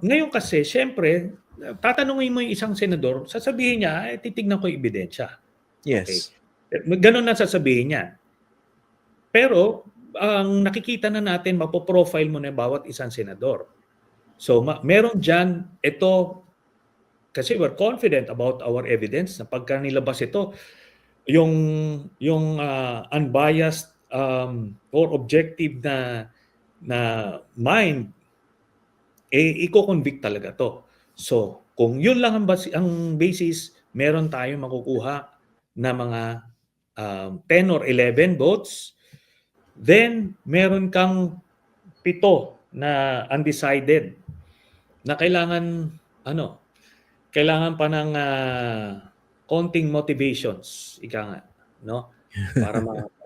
ngayon kasi siyempre, tatanungin mo yung isang senador, sasabihin niya, titignan ko yung ebidensya. Okay. Yes. Ganun na sasabihin niya. Pero ang nakikita na natin, mapoprofile mo na bawat isang senador. So meron dyan, ito, kasi we're confident about our evidence na pagka nilabas ito, yung unbiased or objective na mind, i-convict talaga to. So kung yun lang ang basis, meron tayong makukuha na mga 10 or 11 votes. Then meron kang 7 na undecided na kailangan pa ng konting motivations, ika nga, no? Para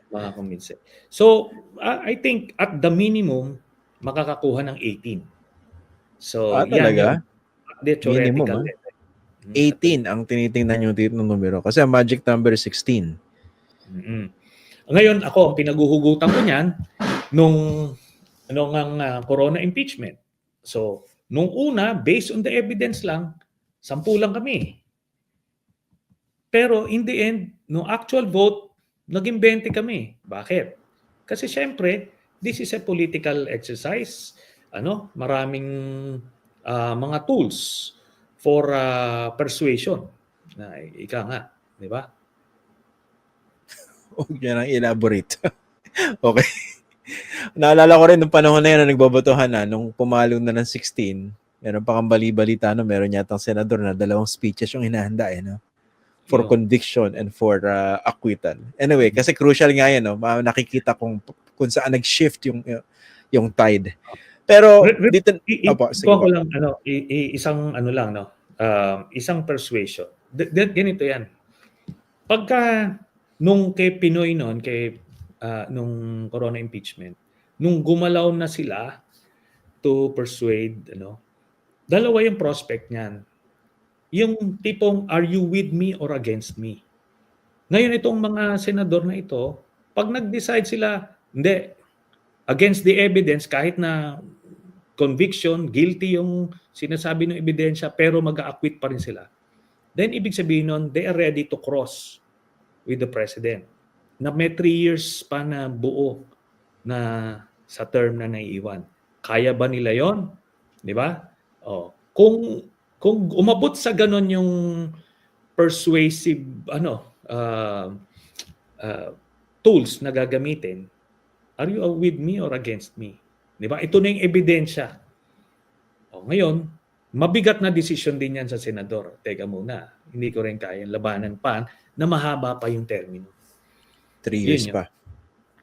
makakonvince. So, I think at the minimum, makakakuha ng 18. So, yan talaga? yung theoretical Minimum, level. 18 ang tinitingnan yung dito ng numero. Kasi ang magic number is 16. Ngayon, ako, pinaguhugutan ko niyan nung ang corona impeachment. So, nung una, based on the evidence lang, 10 lang kami. Pero in the end, no actual vote, naging 20 kami. Bakit? Kasi syempre, this is a political exercise. Maraming mga tools for persuasion. Ika nga, di ba? Huwag niya nang elaborate. Okay. Naalala ko rin nung panahon na yun na nagbobotohan na, nung pumalo na ng 16, meron pa kang bali-balita, no? Meron yatang senador na 2 speeches yung hinahanda, no? For conviction and for acquittal. Anyway, kasi crucial nga yan, no? Nakikita kung saan nag-shift yung tide. Pero dito ko lang isang persuasion. Ganito yan. Pagka nung kay Pinoy noon, nung corona impeachment, nung gumalaw na sila to persuade, dalawa yung prospect niyan. Yung tipong, are you with me or against me? Ngayon itong mga senador na ito, pag nag-decide sila, hindi, against the evidence, kahit na conviction, guilty yung sinasabi ng ebidensya, pero mag-a-acquit pa rin sila. Then ibig sabihin nun, they are ready to cross with the president. Na may 3 years pa na buo na sa term na naiiwan. Kaya ba nila yon? Di ba? Kung umabot sa ganon yung persuasive tools na gagamitin, are you with me or against me? Di ba? Ito na yung ebidensya. Ngayon, mabigat na desisyon din yan sa senador. Teka muna, hindi ko rin kayang labanan pa na mahaba pa yung termino. 3 years pa.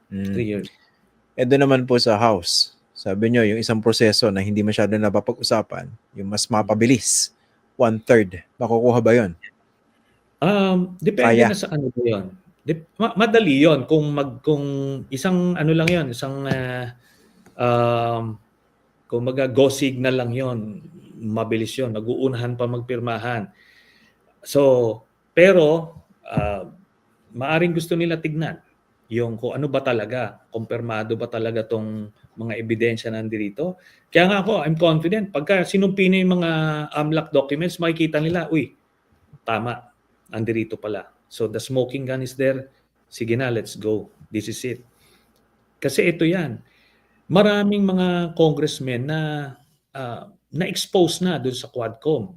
3 years. Doon naman po sa House, sabi nyo, yung isang proseso na hindi masyado napapag-usapan, yung mas mapabilis, 1/3. Makukuha ba yun? Depende na sa ano yun. Madali yun. Kung isang lang yun, kung go signal lang yun, mabilis yun. Nag-uunahan pa magpirmahan. So, pero, maaring gusto nila tignan yung kung ano ba talaga, kumpirmado ba talaga tong mga ebidensya nandito. Kaya nga ako, I'm confident. Pagka sinumpi na yung mga AMLAC documents, makikita nila, tama, nandito pala. So the smoking gun is there. Sige na, let's go. This is it. Kasi ito yan. Maraming mga congressmen na na-expose na doon sa Quadcom.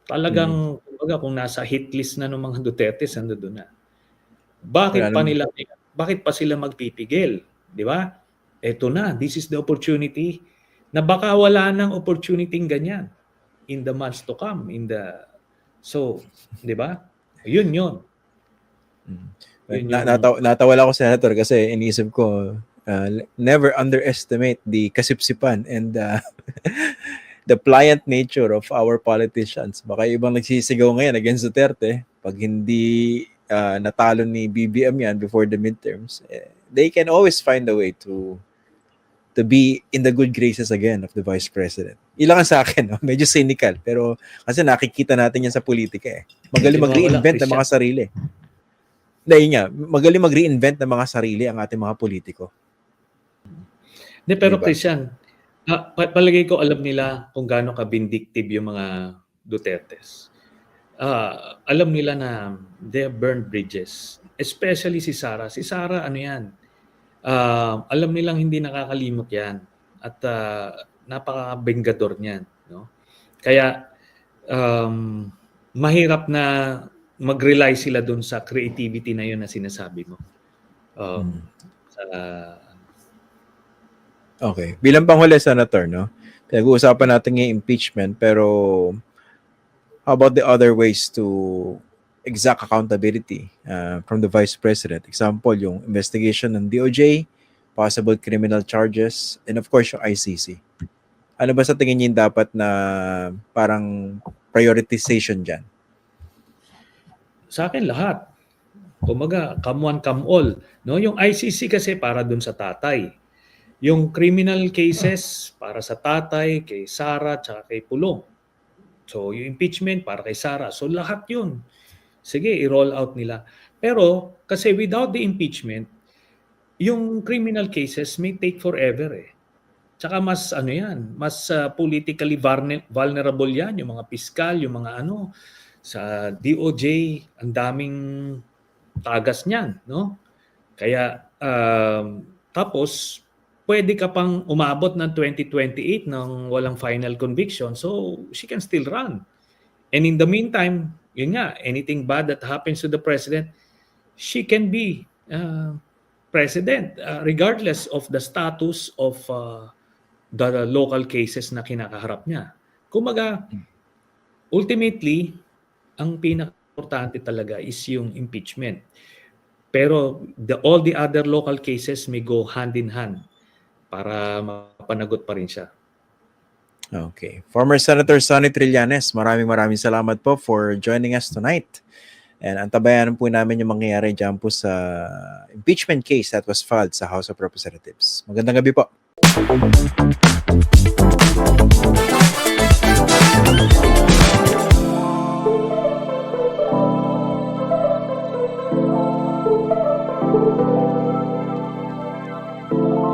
Talagang, kung nasa hit list na ng mga Duterte, nandoon na. Bakit pa sila magpipigil? Di ba? Ito na, this is the opportunity na baka wala nang opportunity ganyan in the months to come. So, di ba? Yun. Natawala ko, Senator, kasi iniisip ko, never underestimate the kasipsipan and the pliant nature of our politicians. Baka ibang nagsisigaw ngayon against Duterte, pag hindi natalo ni BBM yan before the midterms, they can always find a way to be in the good graces again of the Vice President. Ilang sa akin, no? Medyo cynical, pero kasi nakikita natin yan sa politika eh. Magaling mag-reinvent ng mga sarili. Dahil nga, magaling mag-reinvent ng mga sarili ang ating mga politiko. Pero diba? Christian, Palagay ko alam nila kung gaano ka-vindictive yung mga Dutertes. Alam nila na they have burned bridges. Especially si Sara. Si Sara, ano yan, alam nilang hindi nakakalimot yan. At napaka-bengador niyan. No? Kaya, mahirap na mag-rely sila dun sa creativity na yun na sinasabi mo. Okay. Bilang panghuli, Senator, no? Pinag-uusapan natin yung impeachment, pero how about the other ways to exact accountability from the Vice President? Example, yung investigation ng DOJ, possible criminal charges, and of course, yung ICC. Ano ba sa tingin niyo yung dapat na parang prioritization dyan? Sa akin, lahat. Kumaga, come one, come all. No? Yung ICC kasi para dun sa tatay. Yung criminal cases para sa tatay, kay Sara, tsaka kay Pulong. So, yung impeachment para kay Sara. So, lahat yun. Sige, i-roll out nila. Pero, kasi without the impeachment, yung criminal cases may take forever eh. Tsaka mas mas politically vulnerable yan, yung mga piskal, yung mga sa DOJ, ang daming tagas niyan, no? Kaya tapos pwede ka pang umabot ng 2028 nang walang final conviction, so she can still run. And in the meantime, yun nga, anything bad that happens to the president, she can be president regardless of the status of the local cases na kinakaharap niya. Kumaga, ultimately, ang pinaka-importante talaga is yung impeachment. Pero all the other local cases may go hand in hand para mapanagot pa rin siya. Okay. Former Senator Sonny Trillanes, maraming salamat po for joining us tonight. And antabayan po namin yung mangyayari dyan po sa impeachment case that was filed sa House of Representatives. Magandang gabi po.